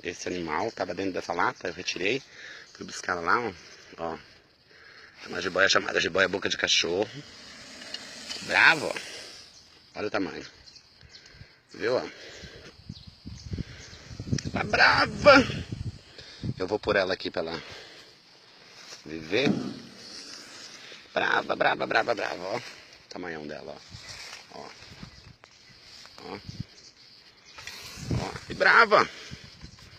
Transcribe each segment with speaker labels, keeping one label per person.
Speaker 1: Esse animal tava dentro dessa lata, eu retirei. Fui buscar ela lá, ó. É uma jiboia chamada jiboia boca de cachorro. Bravo, ó. Olha o tamanho. Viu, ó? Tá brava. Eu vou por ela aqui pra ela viver. Brava, brava, brava, brava, ó. O tamanhão dela, ó. Ó. Ó. Ó. E brava.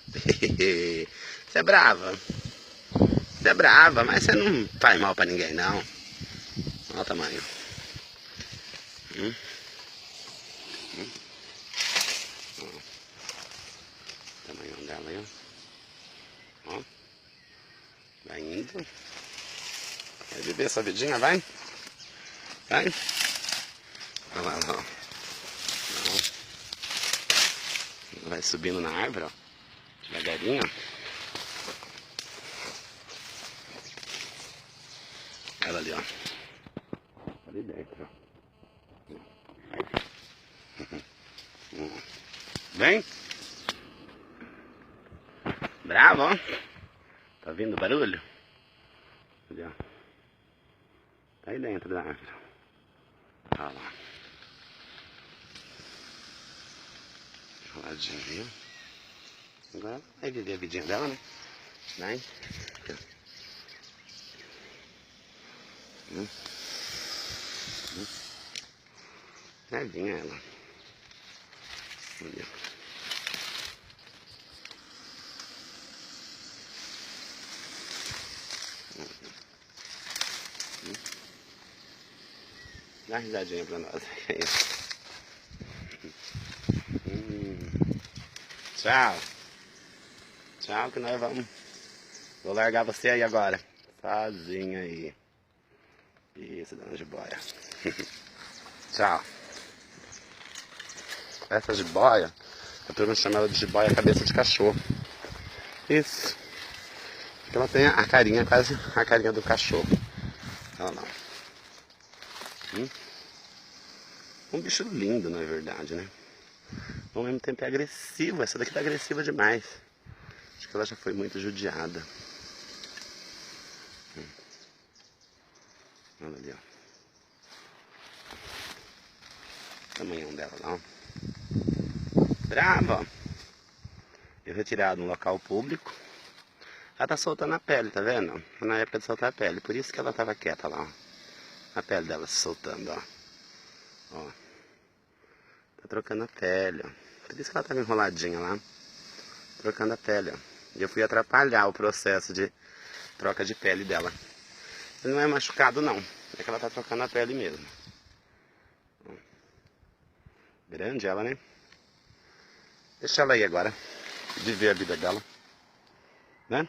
Speaker 1: Você é brava. Você é brava, mas você não faz mal pra ninguém, não. Olha o tamanho. Ó. O tamanho dela aí, ó. Ó. Vai indo. Vai viver essa vidinha, vai. Vai. Olha lá, ó. Ó. Vai subindo na árvore, ó. Devagarinho, ó. Ela ali, ó. Ali dentro, ó. Vem. Bravo, ó. Tá vindo o barulho? Ali, ó. Tá aí dentro da árvore. Olha lá. Enroladinho ali, ó. Agora vai viver a vidinha dela, né? Vai. Levinha ela. Ali, ó. Dá uma risadinha pra nós. Tchau. Tchau, que nós vamos. Vou largar você aí agora. Sozinha aí. Isso, dona jiboia. Tchau. Essa jiboia, a turma chama ela de jiboia cabeça de cachorro. Isso. Porque ela tem a carinha, quase a carinha do cachorro. Ela não. Um bicho lindo, na verdade, né? Ao mesmo tempo é agressivo. Essa daqui tá agressiva demais. Acho que ela já foi muito judiada. Olha ali, ó. O tamanhão dela lá, ó. Brava, ó. Eu retirei no local público. Ela tá soltando a pele, tá vendo? Na época de soltar a pele. Por isso que ela tava quieta lá, ó. A pele dela se soltando, ó. Ó. Tá trocando a pele, ó. Por isso que ela tava enroladinha lá. Trocando a pele, ó. E eu fui atrapalhar o processo de troca de pele dela. Não é machucado, não. É que ela tá trocando a pele mesmo. Grande ela, né? Deixa ela aí agora. Viver a vida dela. Né?